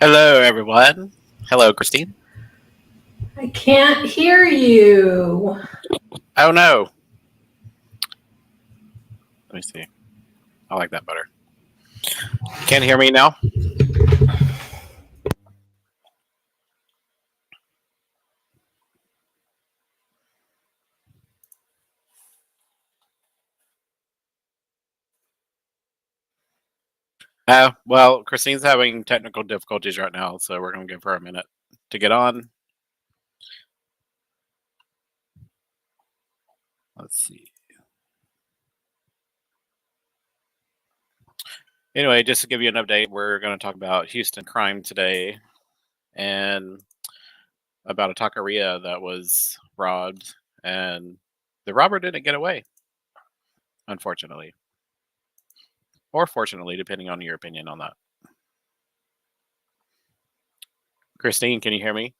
Hello, everyone. Hello, Christine. I can't hear you. Oh no. Let me see. I like that better. Can't hear me now? Well, Christine's having technical difficulties right now, so we're going to give her a minute to get on. Let's see. Anyway, just to give you an update, we're going to talk about Houston crime today and about a taqueria that was robbed, and the robber didn't get away, unfortunately. Or fortunately, depending on your opinion on that. Christine, can you hear me?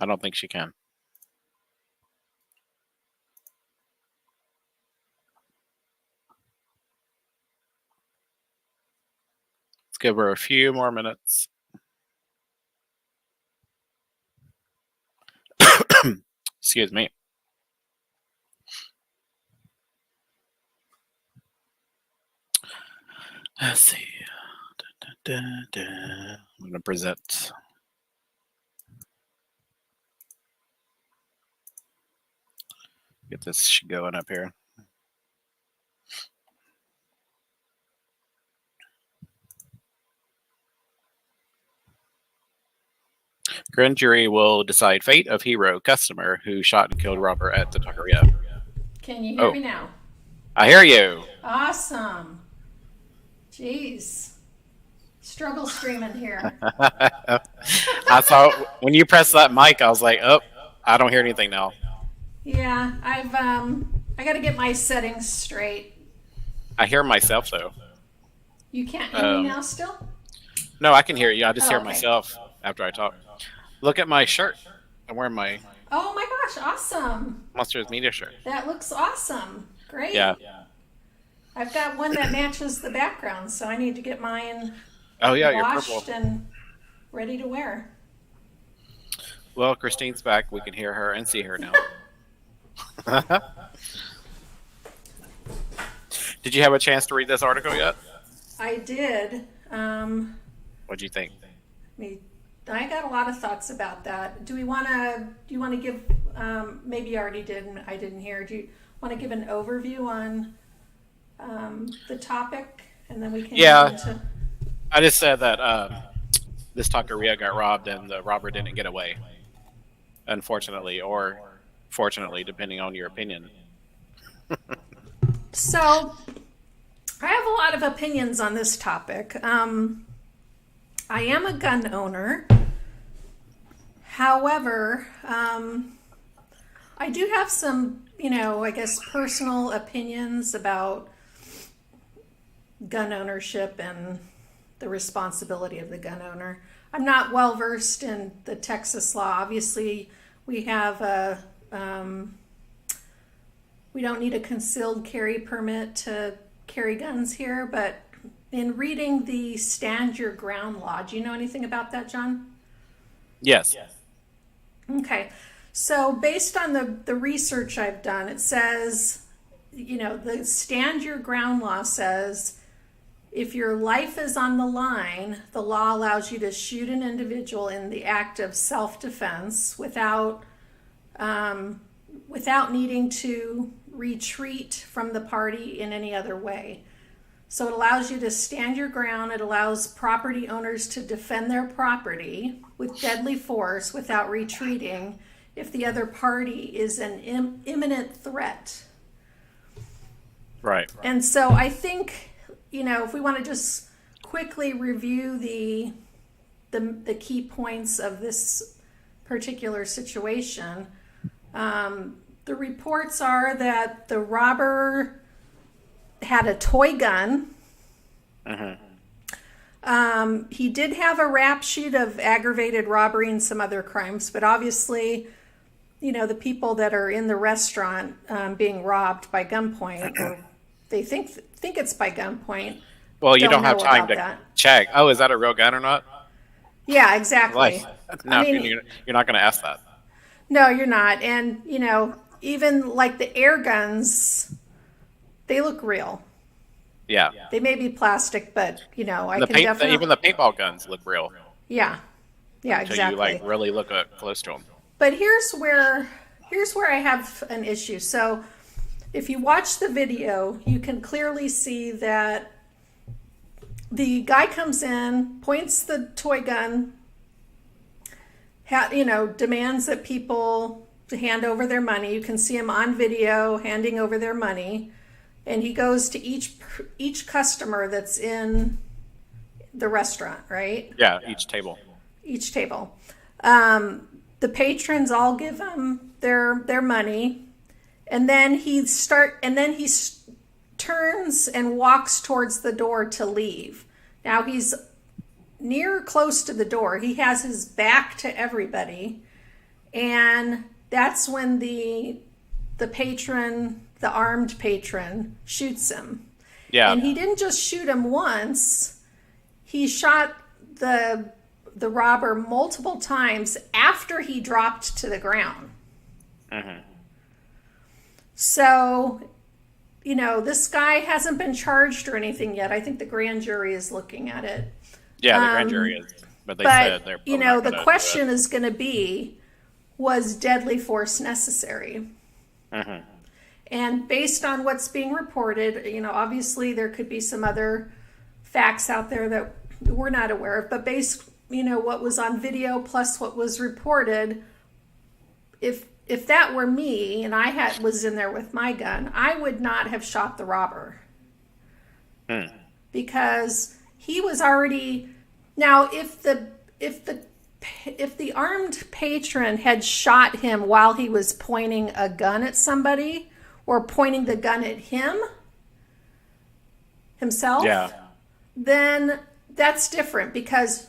I don't think she can. Let's give her a few more minutes. Excuse me. Let's see. I'm going to present. Get this going up here. Grand jury will decide fate of hero customer who shot and killed robber at the taqueria. Can you hear me now? I hear you. Awesome. Jeez. Struggle streaming here. I thought when you pressed that mic, I was like, oh, I don't hear anything now. Yeah, I got to get my settings straight. I hear myself though. You can't hear me now still? No, I can hear you. I just hear okay. myself after I talk. Look at my shirt. I'm wearing my Oh my gosh, awesome. Monsters Media shirt. That looks awesome. Great. Yeah. I've got one that matches the background, so I need to get mine Oh yeah, you're washed purple. and ready to wear. Well, Christine's back. We can hear her and see her now. Did you have a chance to read this article yet? I did. What'd you think? I got a lot of thoughts about that. Do you want to give, maybe you already did and I didn't hear, do you want to give an overview on the topic and then we can get into... I just said that this taqueria got robbed and the robber didn't get away, unfortunately, or fortunately, depending on your opinion. So, I have a lot of opinions on this topic. I am a gun owner. However, I do have some, I guess personal opinions about gun ownership and the responsibility of the gun owner. I'm not well versed in the Texas law. Obviously, we have we don't need a concealed carry permit to carry guns here, but in reading the Stand Your Ground law, do you know anything about that, John? Yes. Okay. So based on the research I've done, it says, the Stand Your Ground law says if your life is on the line, the law allows you to shoot an individual in the act of self-defense without needing to retreat from the party in any other way. So it allows you to stand your ground. It allows property owners to defend their property with deadly force without retreating if the other party is an imminent threat. Right. And so I think, if we want to just quickly review the key points of this particular situation, the reports are that the robber had a toy gun. He did have a rap sheet of aggravated robbery and some other crimes, but obviously, the people that are in the restaurant being robbed by gunpoint, or they think it's by gunpoint, Well, you don't have know time about to that. check. Oh, is that a real gun or not? Yeah, Like, exactly. I no, mean, you're not going to ask that. no, you're not. And, even like the air guns, they look real. Yeah. They may be plastic, but, I And the can paint, definitely, even the paintball guns look real yeah, yeah, until you like exactly. really look close to them. But here's where I have an issue. So if you watch the video, you can clearly see that the guy comes in, points the toy gun, demands that people to hand over their money. You can see him on video handing over their money, and he goes to each customer that's in the restaurant, right? Yeah, each table. Each table. The patrons all give him their money, and then he turns and walks towards the door to leave. Now he's close to the door. He has his back to everybody, and that's when the armed patron, shoots him. Yeah. And he didn't just shoot him once. He shot the robber multiple times after he dropped to the ground. Mm-hmm. So, this guy hasn't been charged or anything yet. I think the grand jury is looking at it. Yeah, the grand jury is. But they said they're not the gonna question do it. is going to be, was deadly force necessary? Mm-hmm. And based on what's being reported, obviously there could be some other facts out there that we're not aware of, but based, what was on video plus what was reported, if that were me and I was in there with my gun, I would not have shot the robber. Because he was already. Now, if the armed patron had shot him while he was pointing a gun at somebody or pointing the gun at himself, Yeah. then that's different, because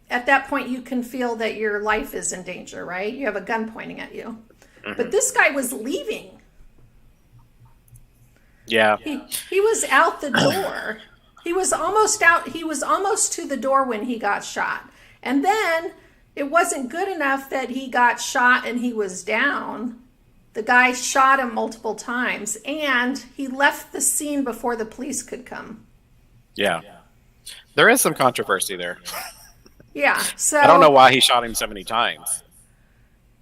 at that point you can feel that your life is in danger, right? You have a gun pointing at you. Mm-hmm. But this guy was leaving. Yeah. He was out the door. He was almost out. He was almost to the door when he got shot. And then it wasn't good enough that he got shot and he was down. The guy shot him multiple times, and he left the scene before the police could come. Yeah. There is some controversy there. Yeah. So I don't know why he shot him so many times.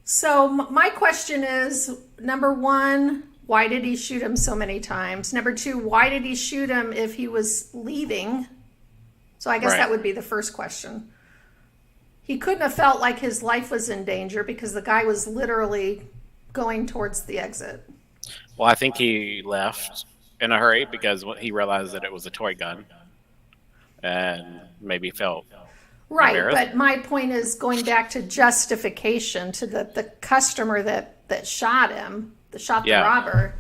So my question is, number one, why did he shoot him so many times? Number two, why did he shoot him if he was leaving? So I guess that would be the first question. He couldn't have felt like his life was in danger because the guy was literally going towards the exit. Well, I think he left in a hurry because he realized that it was a toy gun and maybe felt right. But my point is going back to justification to the customer that shot him, the robber.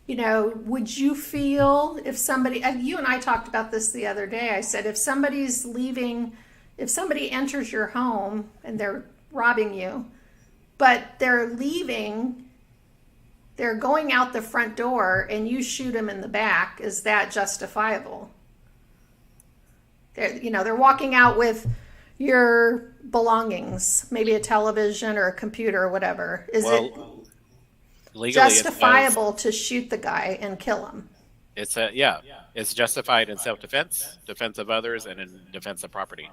Would you feel if somebody, you and I talked about this the other day, I said, if somebody's leaving, if somebody enters your home and they're robbing you, but they're leaving, they're going out the front door and you shoot them in the back, is that justifiable? They're walking out with your belongings, maybe a television or a computer or whatever. Is it legally justifiable to shoot the guy and kill him? It's justified in self-defense, defense of others, and in defense of property.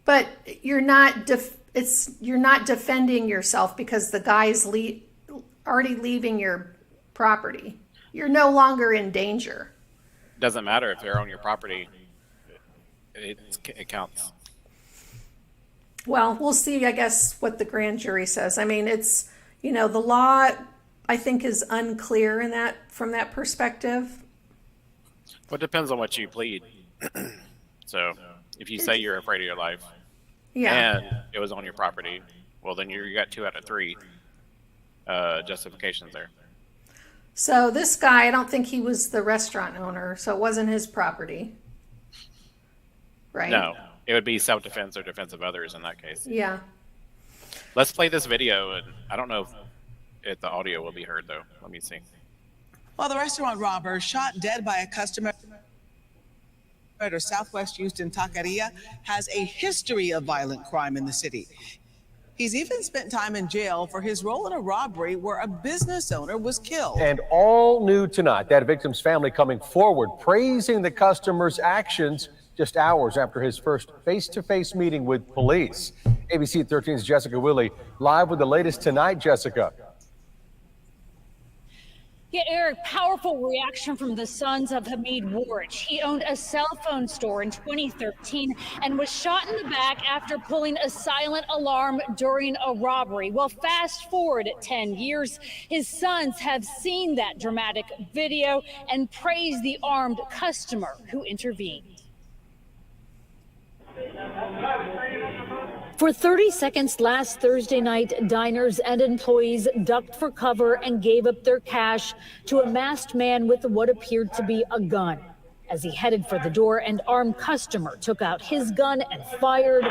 But you're not defending yourself because the guy's already leaving your property. You're no longer in danger. Doesn't matter if they're on your property. It counts. Well, we'll see, I guess, what the grand jury says. I mean, it's, the law, I think, is unclear from that perspective. Well, it depends on what you plead. So if you say you're afraid of your life and it was on your property, well, then you got 2 out of 3 justifications there. So this guy, I don't think he was the restaurant owner, so it wasn't his property. Right? No, it would be self-defense or defense of others in that case. Yeah. Let's play this video, and I don't know if the audio will be heard, though. Let me see. Well, the restaurant robber shot dead by a customer. or Southwest Houston Taqueria has a history of violent crime in the city. He's even spent time in jail for his role in a robbery where a business owner was killed. And all new tonight, that victim's family coming forward, praising the customer's actions just hours after his first face-to-face meeting with police. ABC 13's Jessica Willey live with the latest tonight. Jessica. Yeah, Eric, powerful reaction from the sons of Hamid Warch. He owned a cell phone store in 2013 and was shot in the back after pulling a silent alarm during a robbery. Well, fast forward 10 years, his sons have seen that dramatic video and praised the armed customer who intervened. For 30 seconds last Thursday night, diners and employees ducked for cover and gave up their cash to a masked man with what appeared to be a gun. As he headed for the door, an armed customer took out his gun and fired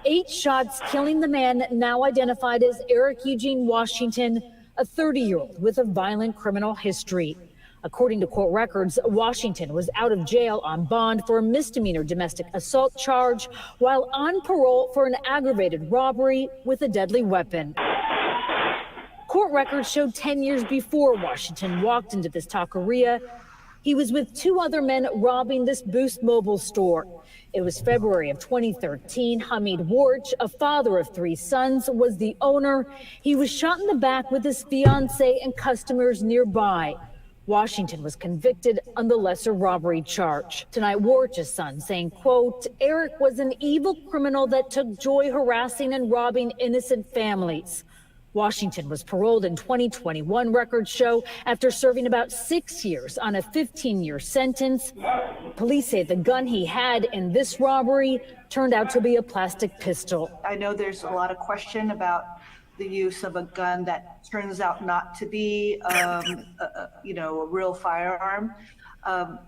8 shots, killing the man now identified as Eric Eugene Washington, a 30-year-old with a violent criminal history. According to court records, Washington was out of jail on bond for a misdemeanor domestic assault charge while on parole for an aggravated robbery with a deadly weapon. Court records showed 10 years before Washington walked into this taqueria, he was with 2 other men robbing this Boost Mobile store. It was February of 2013. Hamid Warch, a father of 3 sons, was the owner. He was shot in the back with his fiancée and customers nearby. Washington was convicted on the lesser robbery charge. Tonight, Warch's son saying, quote, Eric was an evil criminal that took joy harassing and robbing innocent families. Washington was paroled in 2021, records show, after serving about 6 years on a 15-year sentence. Police say the gun he had in this robbery turned out to be a plastic pistol. I know there's a lot of question about the use of a gun that turns out not to be, a real firearm.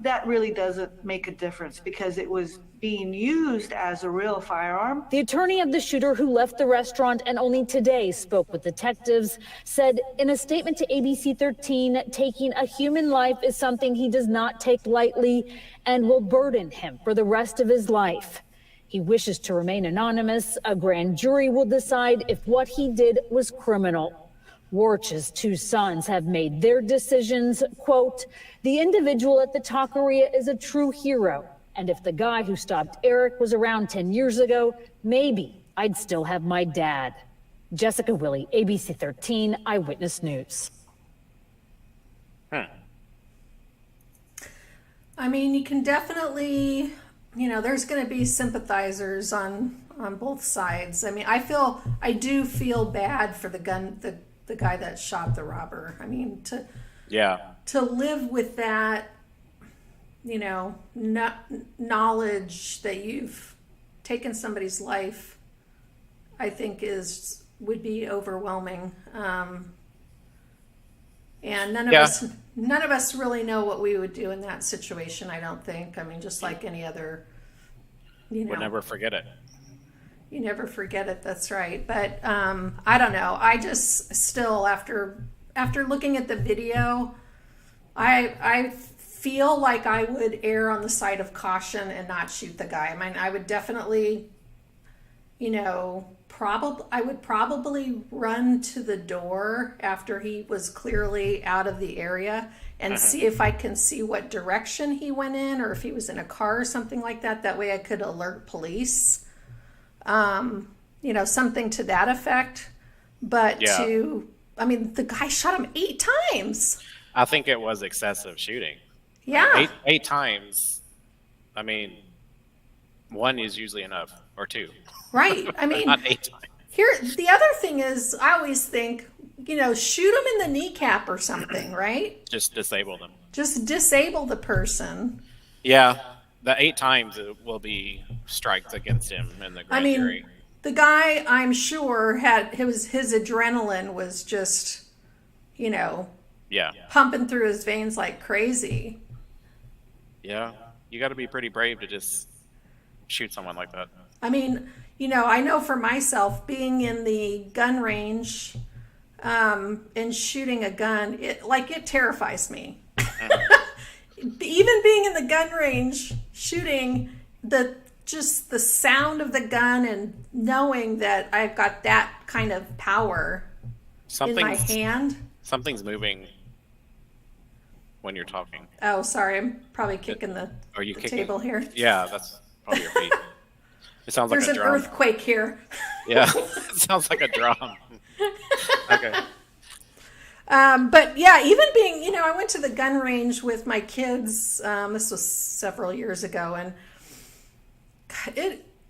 That really doesn't make a difference because it was being used as a real firearm. The attorney of the shooter, who left the restaurant and only today spoke with detectives, said in a statement to ABC 13, taking a human life is something he does not take lightly and will burden him for the rest of his life. He wishes to remain anonymous. A grand jury will decide if what he did was criminal. Warch's 2 sons have made their decisions. Quote, the individual at the taqueria is a true hero. And if the guy who stopped Eric was around 10 years ago, maybe I'd still have my dad. Jessica Willey, ABC 13 Eyewitness News. I mean, you can definitely, there's going to be sympathizers on both sides. I mean, I do feel bad for the guy that shot the robber. I mean, to live with that, knowledge that you've taken somebody's life, I think would be overwhelming. And none of us really know what we would do in that situation, I don't think. I mean, just like any other, We'll never forget it. You never forget it, that's right. But I don't know. I just still, after looking at the video, I feel like I would err on the side of caution and not shoot the guy. I mean, I would definitely, I would probably run to the door after he was clearly out of the area and see if I can see what direction he went in or if he was in a car or something like that. That way I could alert police, something to that effect. But the guy shot him 8 times. I think it was excessive shooting. Yeah. 8 times. I mean, 1 is usually enough, or 2. Right. I mean, not 8 times. Here, the other thing is, I always think, shoot them in the kneecap or something, right? Just disable them. Just disable the person. Yeah, the 8 times it will be strikes against him in the grand jury. The guy, I'm sure, his adrenaline was just, pumping through his veins like crazy. Yeah, you got to be pretty brave to just shoot someone like that. I mean, I know for myself, being in the gun range and shooting a gun, it terrifies me. even being in the gun range shooting, just the sound of the gun and knowing that I've got that kind of power in my hand. Something's moving when you're talking. Oh, sorry, I'm probably kicking the table here. Yeah, that's probably your feet. It sounds like a drum. There's an earthquake here. Yeah, it sounds like a drum. Okay. But yeah, even being, I went to the gun range with my kids. This was several years ago, and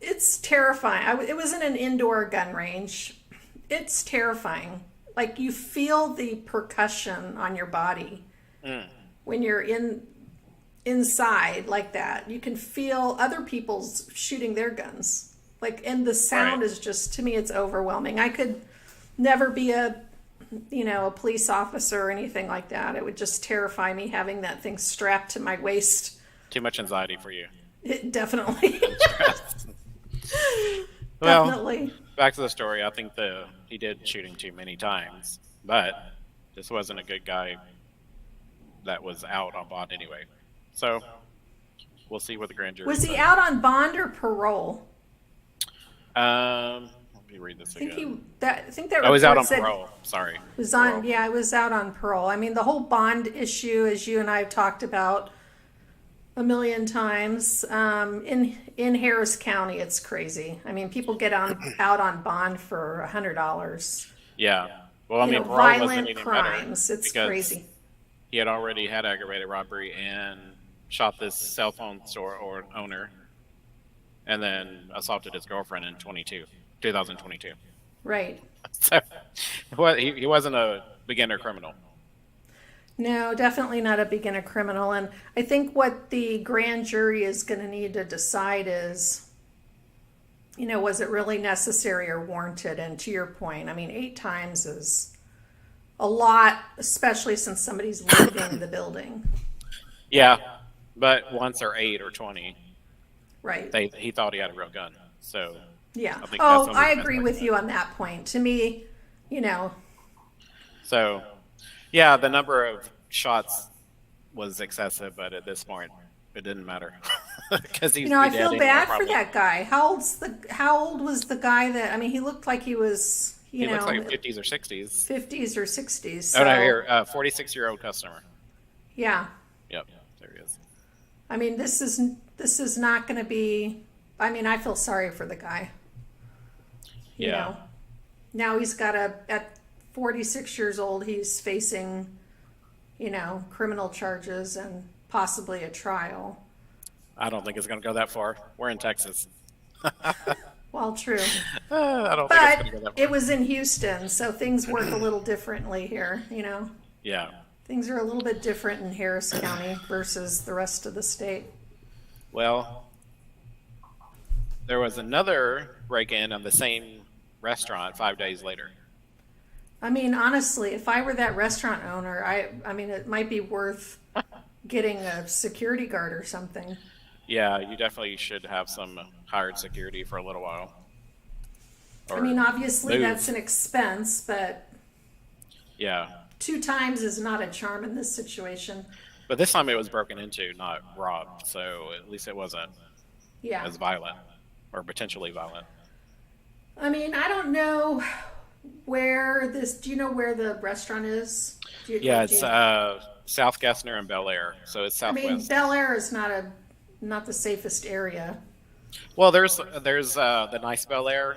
it's terrifying. It was in an indoor gun range. It's terrifying. Like, you feel the percussion on your body when you're inside like that. You can feel other people's shooting their guns. Like, and the sound is just, to me, it's overwhelming. I could never be a police officer or anything like that. It would just terrify me having that thing strapped to my waist. Too much anxiety for you. Definitely. Well, definitely. Back to the story. I think he did shooting too many times, but this wasn't a good guy that was out on bond anyway. So we'll see what the grand jury Was he out on bond or parole? Let me read this again. I think that I was out on said parole. Sorry. Was on. Yeah, I was out on parole. I mean, the whole bond issue, as you and I have talked about a million times, in Harris County, it's crazy. I mean, people get out on bond for $100. Yeah. Well, I mean, parole wasn't violent even crimes. better It's because crazy. he had already had aggravated robbery and shot this cell phone store owner, and then assaulted his girlfriend in 2022. Right. So, he wasn't a beginner criminal. No, definitely not a beginner criminal. And I think what the grand jury is going to need to decide is, was it really necessary or warranted? And to your point, I mean, 8 times is a lot, especially since somebody's leaving the building. Yeah, but once or 8 or 20, right? He thought he had a real gun. So yeah. I think I agree with you on that point. To me, So, yeah, the number of shots was excessive, but at this point, it didn't matter because he's. I feel bad for that guy. How old was the guy that? I mean, he looked like he was. He looks like 50s or 60s. 50s or 60s. So, oh no, here, 46-year-old customer. Yeah. Yep, there he is. I mean, this is not going to be. I mean, I feel sorry for the guy. Yeah. Now he's got at 46 years old, he's facing, criminal charges and possibly a trial. I don't think it's going to go that far. We're in Texas. Well, true. I don't think it's going to go that far. It was in Houston, so things work a little differently here, Yeah. Things are a little bit different in Harris County versus the rest of the state. Well, there was another break-in of the same restaurant 5 days later. I mean, honestly, if I were that restaurant owner, I mean, it might be worth getting a security guard or something. Yeah, you definitely should have some hired security for a little while. I mean, obviously that's an expense, but yeah, 2 times is not a charm in this situation. But this time it was broken into, not robbed, so at least it wasn't as violent or potentially violent. I mean, I don't know where do you know where the restaurant is? It's South Gessner and Bel Air, so it's southwest. I mean, Bel Air is not the safest area. Well, there's the nice Bel Air,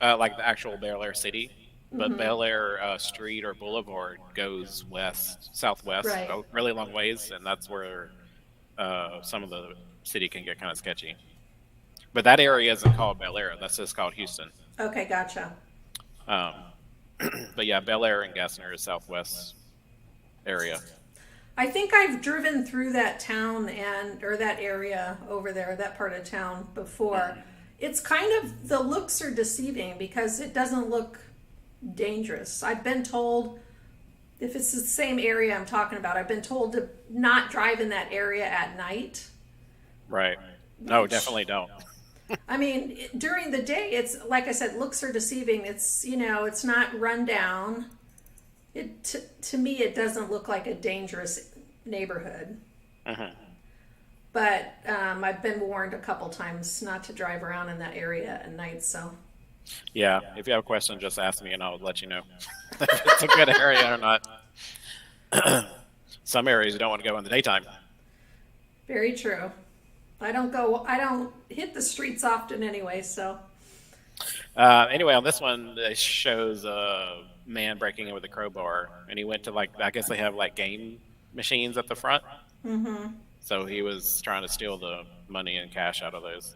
like the actual Bel Air city, but Bel Air Street or Boulevard goes southwest, a really long ways, and that's where some of the city can get kind of sketchy. But that area isn't called Bel Air; that's just called Houston. Okay, gotcha. But yeah, Bel Air and Gessner is southwest area. I think I've driven through that town or that area over there, that part of town before. It's kind of, the looks are deceiving because it doesn't look dangerous. I've been told, if it's the same area I'm talking about, I've been told to not drive in that area at night. Right. No, definitely don't. I mean, during the day, it's, like I said, looks are deceiving. It's, it's not run down. To me, it doesn't look like a dangerous neighborhood. Mhm. But I've been warned a couple times not to drive around in that area at night. So Yeah, if you have a question, just ask me and I'll let you know if it's a good area or not. Some areas you don't want to go in the daytime. very true. I don't hit the streets often anyway. So Anyway, on this one, it shows a man breaking in with a crowbar, and he went to I guess they have game machines at the front. mm-hmm. So he was trying to steal the money and cash out of those.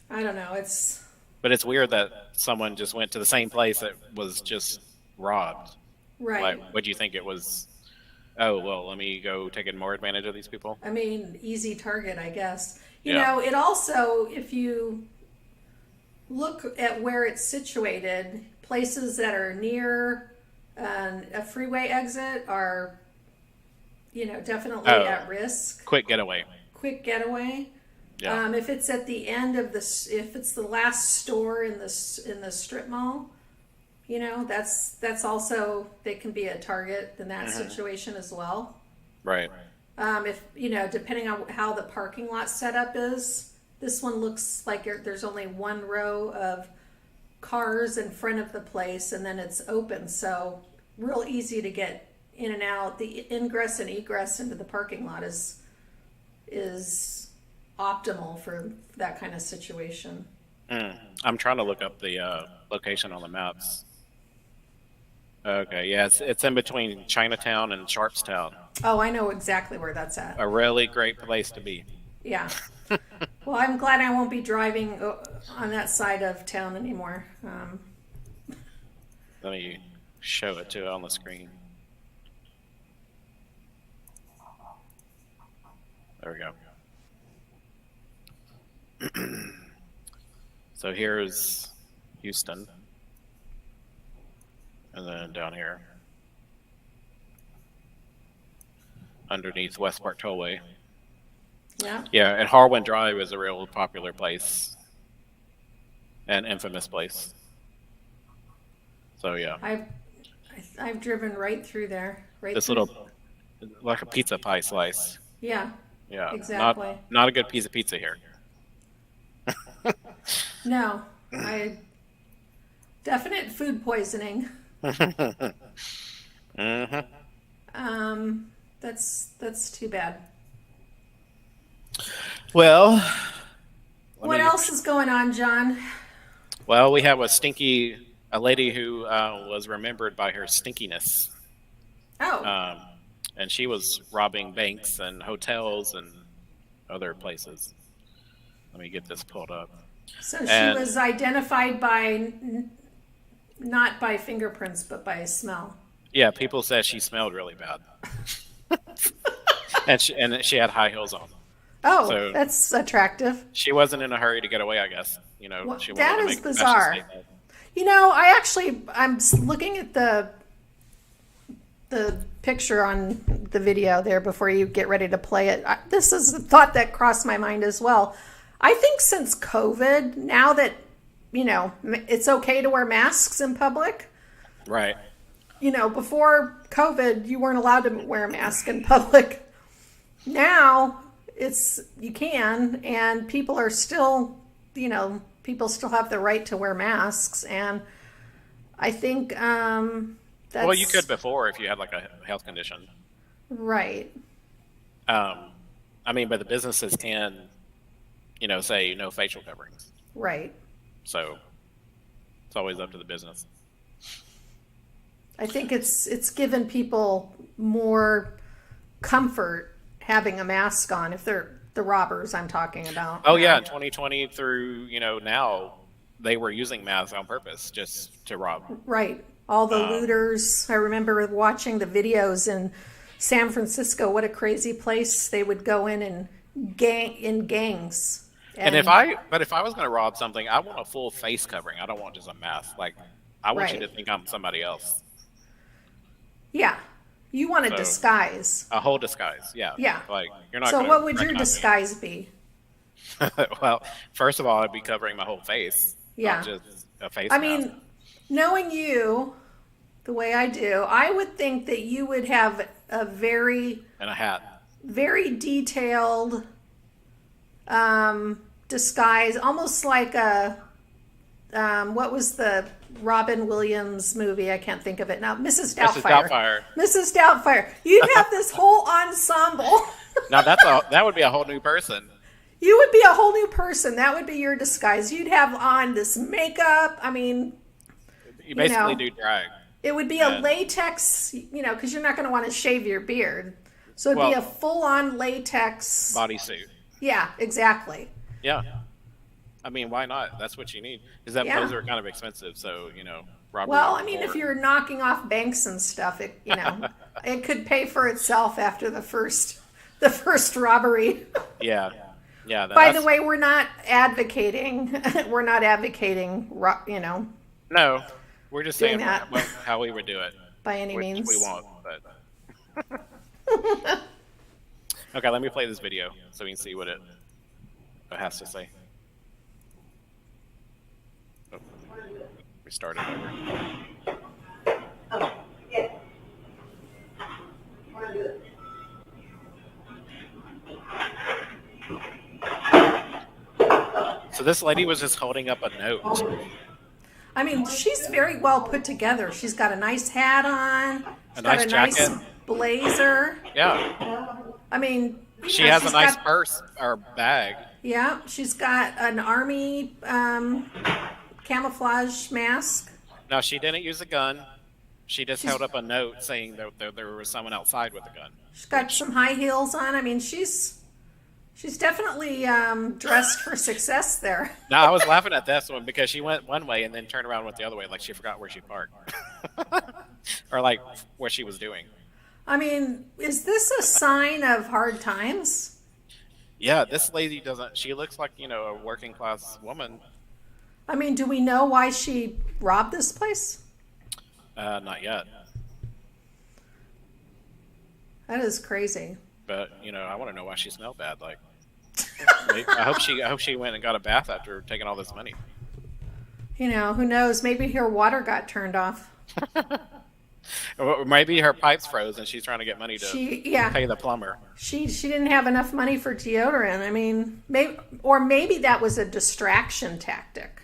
I don't know. But it's weird that someone just went to the same place that was just robbed. Right. What do you think it was? Oh, well, let me go take more advantage of these people. I mean, easy target, I guess. You Yeah. know, it also, if you look at where it's situated, places that are near a freeway exit are, definitely at risk. Quick getaway. Quick getaway. Yeah. If it's at the end of if it's the last store in the strip mall, that's also, they can be a target in that situation as well. Right. If depending on how the parking lot setup is, this one looks like there's only one row of cars in front of the place, and then it's open, so real easy to get in and out. The ingress and egress into the parking lot is optimal for that kind of situation. I'm trying to look up the location on the maps. Okay, yeah, it's in between Chinatown and Sharpstown. Oh, I know exactly where that's at. A really great place to be. Yeah. Well, I'm glad I won't be driving on that side of town anymore. Let me show it to on the screen. There we go. So here's Houston. And then down here, underneath West Park Tollway. Yeah. Yeah, and Harwin Drive is a real popular place. An infamous place. So yeah. I've driven right through there. This little, like a pizza pie slice. Yeah. Yeah. Exactly. Not a good piece of pizza here. No. Definite food poisoning. Mm-hmm. That's too bad. Well, what else is going on, John? Well, we have a lady who was remembered by her stinkiness. Oh. And she was robbing banks and hotels and other places. Let me get this pulled up. So she was identified by not by fingerprints, but by smell. Yeah, people said she smelled really bad. and she had high heels on. Oh, so that's attractive. She wasn't in a hurry to get away, I guess. Well, she wanted that to is make bizarre. I'm looking at the picture on the video there before you get ready to play it. This is a thought that crossed my mind as well. I think since COVID, now that, it's okay to wear masks in public. Right. Before COVID, you weren't allowed to wear a mask in public. Now you can, and people are still, people still have the right to wear masks. And I think, well, you could before if you had like a health condition. Right. But the businesses can, say no facial coverings. Right. So it's always up to the business. I think it's given people more comfort having a mask on if they're the robbers I'm talking about. Oh yeah, in 2020 through, now they were using masks on purpose just to rob. Right. All the looters. I remember watching the videos in San Francisco. What a crazy place. They would go in gangs. And if I was going to rob something, I want a full face covering. I don't want just a mask. I want you to think I'm somebody else. Yeah. You want a disguise. A whole disguise. Yeah. Yeah. You're not. So what would your disguise be? Well, first of all, I'd be covering my whole face. Yeah. Not just a face mask. Knowing you, the way I do, I would think that you would have a very And a hat. very detailed disguise, almost like a what was the Robin Williams movie? I can't think of it now. Mrs. Doubtfire. Mrs. Doubtfire. You'd have this whole ensemble. Now that would be a whole new person. You would be a whole new person. That would be your disguise. You'd have on this makeup. I mean, You basically do drag. it would be a latex, because you're not going to want to shave your beard. So it'd be a full-on latex bodysuit. Yeah, exactly. Yeah. I mean, why not? That's what you need. Because those are kind of expensive. So, robbery. Well, I mean, if you're knocking off banks and stuff, it it could pay for itself after the first robbery. Yeah. Yeah. By the way, we're not advocating. No, we're just saying that. how we would do it. By any means. We won't, but. Okay, let me play this video so we can see what it has to say. Oh, we started over. So this lady was just holding up a note. I mean, she's very well put together. She's got a nice hat on. She's got nice a jacket. nice blazer. Yeah. I mean, She has a nice purse or bag. Yeah, she's got an army camouflage mask. No, she didn't use a gun. She just held up a note saying that there was someone outside with a gun. She's got some high heels on. I mean, she's definitely dressed for success there. No, I was laughing at this one because she went one way and then turned around and went the other way, like she forgot where she parked. Or like what she was doing. I mean, is this a sign of hard times? Yeah, this lady doesn't. She looks like, a working class woman. I mean, do we know why she robbed this place? Not yet. That is crazy. But, I want to know why she smelled bad. Like, I hope she went and got a bath after taking all this money. Who knows? Maybe her water got turned off. Or maybe her pipes froze and she's trying to get money to pay the plumber. She didn't have enough money for deodorant. I mean, maybe that was a distraction tactic.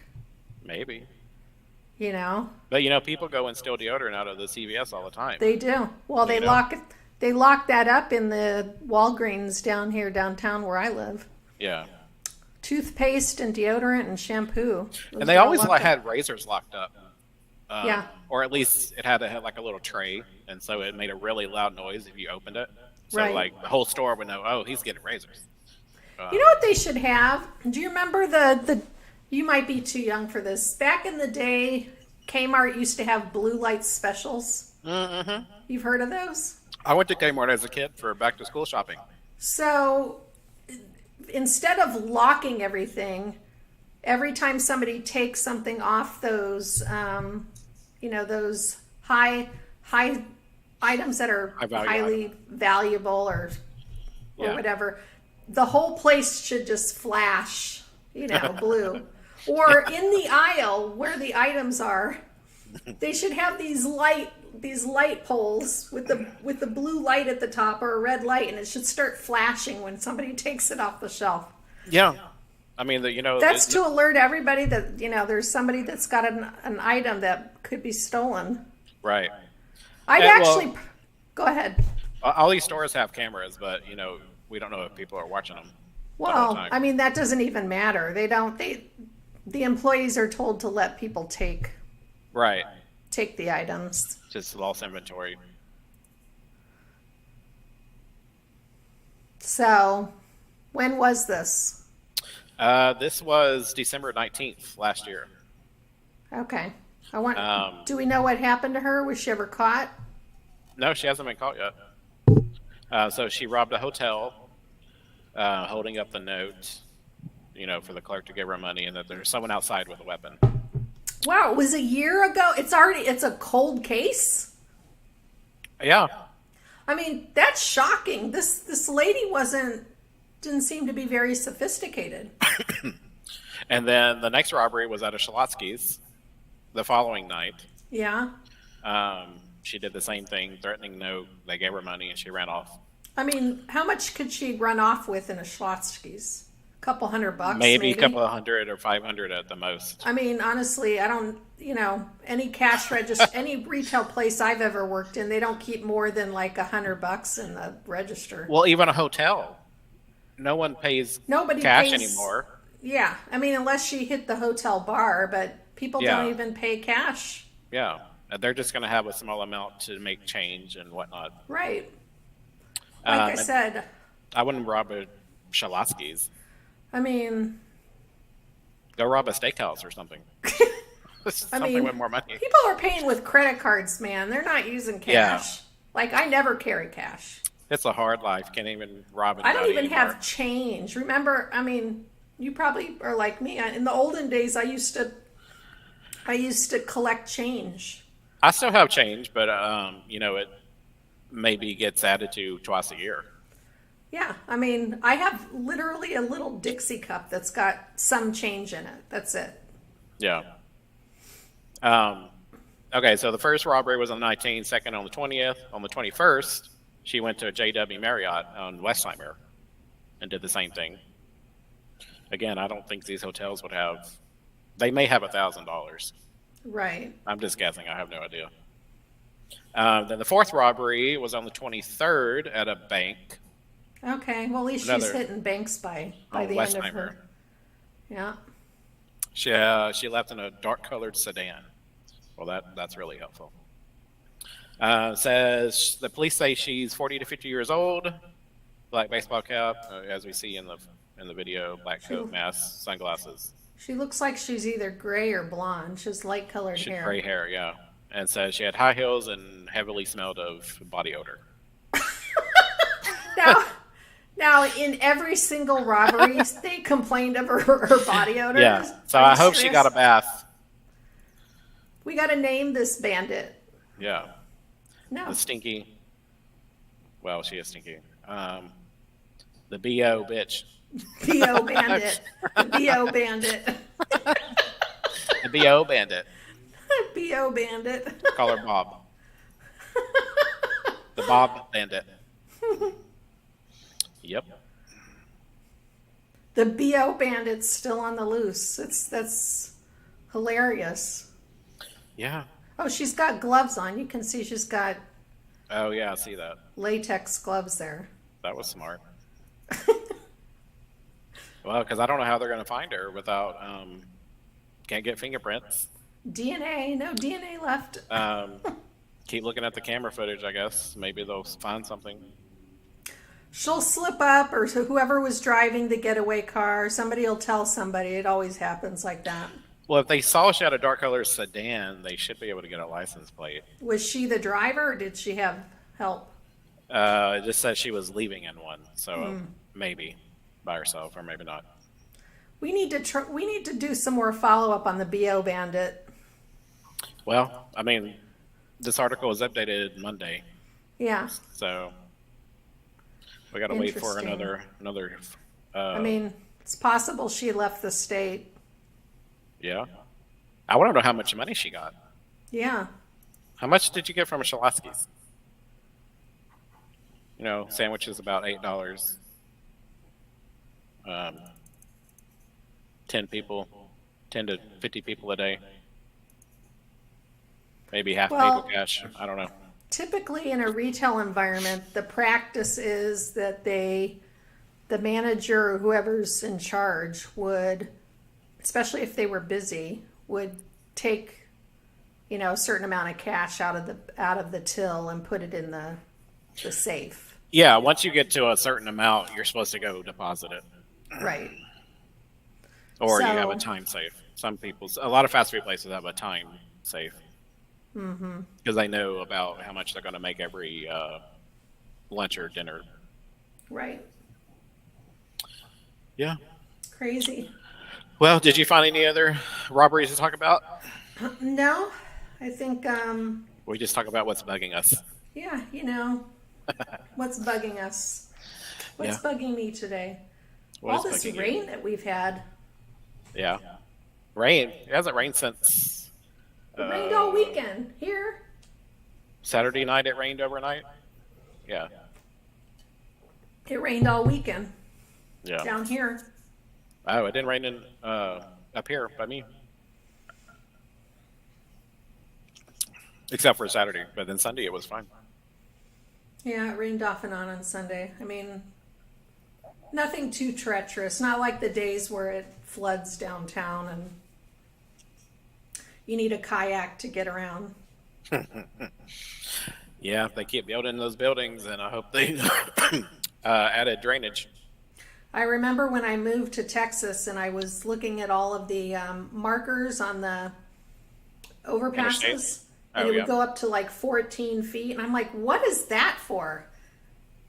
Maybe. But people go and steal deodorant out of the CVS all the time. They do. Well, they lock that up in the Walgreens downtown where I live. Yeah. Toothpaste and deodorant and shampoo. And they always had razors locked up. Yeah. Or at least it had like a little tray, and so it made a really loud noise if you opened it. So like the whole store would know, oh, he's getting razors. You know what they should have? Do you remember the? You might be too young for this. Back in the day, Kmart used to have blue light specials. Mm-hmm. You've heard of those? I went to Kmart as a kid for back to school shopping. So instead of locking everything, every time somebody takes something off those, those high items that are highly valuable or whatever, the whole place should just flash, blue. Or in the aisle where the items are, they should have these light poles with the blue light at the top or a red light, and it should start flashing when somebody takes it off the shelf. Yeah. I mean, that's to alert everybody that, there's somebody that's got an item that could be stolen. Right. Go ahead. All these stores have cameras, but, we don't know if people are watching them. Well, I mean, that doesn't even matter. The employees are told to let people take the items. Just lost inventory. So, when was this? This was December 19th last year. Okay. Do we know what happened to her? Was she ever caught? No, she hasn't been caught yet. So she robbed a hotel, holding up the note, for the clerk to give her money, and that there's someone outside with a weapon. Wow, it was a year ago. It's a cold case. Yeah. I mean, that's shocking. This lady didn't seem to be very sophisticated. And then the next robbery was at a Shalotsky's the following night. Yeah. She did the same thing, threatening no. They gave her money and she ran off. I mean, how much could she run off with in a Schlotzsky's? A couple $100, Maybe a couple of hundred or 500 at the most. I mean, honestly, I don't, any cash register, any retail place I've ever worked in, they don't keep more than like $100 in the register. Well, even a hotel, no one pays Nobody cash pays anymore. Yeah, I mean, unless she hit the hotel bar, but people don't even pay cash. Yeah, they're just going to have a small amount to make change and whatnot. Right. Like I said, I wouldn't rob a Schlotzsky's. I mean, go rob a steakhouse or something. Something with more money. People are paying with credit cards, man. They're not using cash. Yeah. Like, I never carry cash. It's a hard life. Can't even rob I don't even anymore. have change. Remember, I mean, you probably are like me. In the olden days, I used to collect change. I still have change, but it maybe gets added to twice a year. Yeah, I mean, I have literally a little Dixie cup that's got some change in it. That's it. Yeah. Okay, so the first robbery was on the 19th, second on the 20th. On the 21st, she went to a JW Marriott on Westheimer and did the same thing. Again, I don't think these hotels would have. They may have $1,000. Right. I'm just guessing. I have no idea. Then the fourth robbery was on the 23rd at a bank. Okay. Well, at least she's hitting banks by the end of her. Yeah. She left in a dark-colored sedan. Well, that's really helpful. Says the police say she's 40 to 50 years old, black baseball cap, as we see in the video, black coat, mask, sunglasses. She looks like she's either gray or blonde. She has light-colored hair. Gray hair, yeah. And says she had high heels and heavily smelled of body odor. Now, in every single robbery, they complained of her body odor. Yeah. So I hope she got a bath. We got to name this bandit. Yeah. No. The stinky. Well, she is stinky. The BO bitch. BO bandit. The BO bandit. The BO bandit. BO bandit. Call her Bob. The Bob bandit. Yep. The BO bandit's still on the loose. That's hilarious. Yeah. Oh, she's got gloves on. You can see she's got. Oh yeah, I see that. Latex gloves there. That was smart. Well, because I don't know how they're going to find her without. Can't get fingerprints. DNA. No DNA left. Keep looking at the camera footage, I guess. Maybe they'll find something. She'll slip up, or whoever was driving the getaway car, somebody will tell somebody. It always happens like that. Well, if they saw she had a dark color sedan, they should be able to get a license plate. Was she the driver, or did she have help? It just says she was leaving in one, so maybe by herself, or maybe not. We need to do some more follow-up on the BO bandit. Well, I mean, this article was updated Monday. Yeah. So we got to wait for another. I mean, it's possible she left the state. Yeah. I want to know how much money she got. Yeah. How much did you get from a Schlotzsky's? Sandwiches about $8. 10 to 50 people a day. Maybe half paper cash. I don't know. Typically in a retail environment, the practice is that the manager or whoever's in charge would, especially if they were busy, would take, a certain amount of cash out of the till and put it in the safe. Yeah, once you get to a certain amount, you're supposed to go deposit it. Right. Or you have a time safe. A lot of fast food places have a time safe. Mm-hmm. Because they know about how much they're going to make every lunch or dinner. Right. Yeah. Crazy. Well, did you find any other robberies to talk about? No. I think... we just talk about what's bugging us. Yeah, what's bugging us. What's bugging me today? All this rain that we've had. Yeah. Rain. It hasn't rained since... It rained all weekend. Here, Saturday night it rained overnight. Yeah. It rained all weekend Yeah. down here. Oh, it didn't rain in up here by me. Except for Saturday, but then Sunday it was fine. Yeah, it rained off and on Sunday. I mean, nothing too treacherous. Not like the days where it floods downtown and you need a kayak to get around. Yeah, they keep building those buildings, and I hope they added drainage. I remember when I moved to Texas and I was looking at all of the markers on the overpasses. Interstate? And Oh, it would yeah. go up to like 14 feet. And I'm like, what is that for?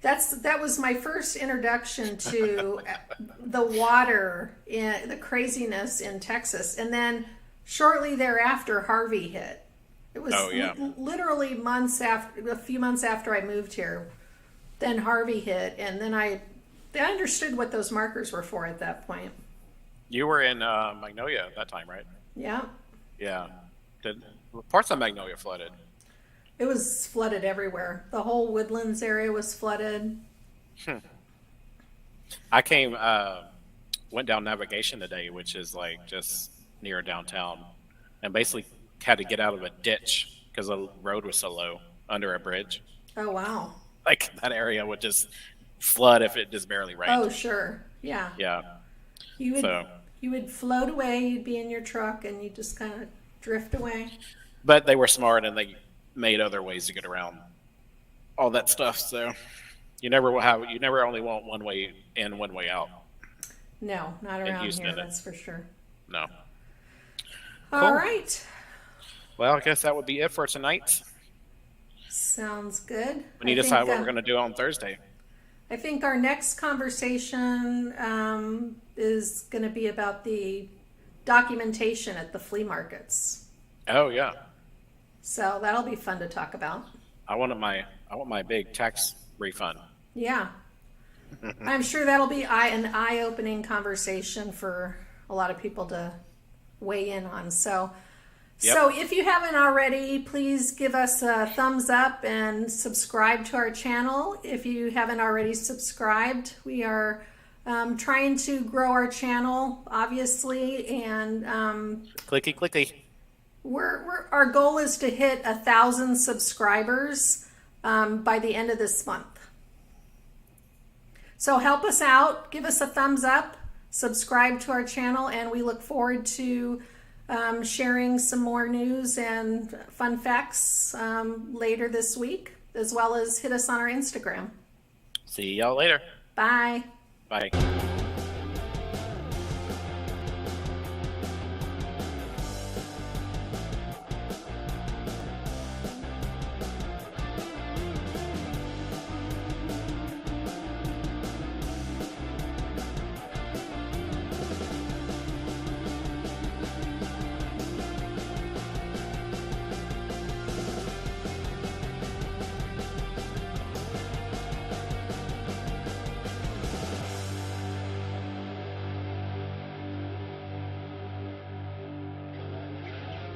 That was my first introduction to the water, the craziness in Texas. And then shortly thereafter, Harvey hit. It was Oh, yeah. literally a few months after I moved here. Then Harvey hit. And then I understood what those markers were for at that point. You were in Magnolia at that time, right? Yeah. Yeah. Parts of Magnolia flooded. It was flooded everywhere. The whole Woodlands area was flooded. I went down Navigation today, which is like just near downtown, and basically had to get out of a ditch because the road was so low under a bridge. Oh, wow. Like that area would just flood if it just barely rained. Oh, sure. Yeah. Yeah. You would float away. You'd be in your truck and you just kind of drift away. But they were smart and they made other ways to get around all that stuff. So you never only want one way in, one way out. No, not around Houston, here. That's for sure. No. All right. Well, I guess that would be it for tonight. Sounds good. We need to decide what we're going to do on Thursday. I think our next conversation is going to be about the documentation at the flea markets. Oh yeah. So that'll be fun to talk about. I want my big tax refund. Yeah. I'm sure that'll be an eye-opening conversation for a lot of people to weigh in on. So if you haven't already, please give us a thumbs up and subscribe to our channel. If you haven't already subscribed, we are trying to grow our channel, obviously, and Clicky. our goal is to hit 1,000 subscribers by the end of this month. So help us out, give us a thumbs up, subscribe to our channel, and we look forward to sharing some more news and fun facts later this week, as well as hit us on our Instagram. See y'all later. Bye. Bye.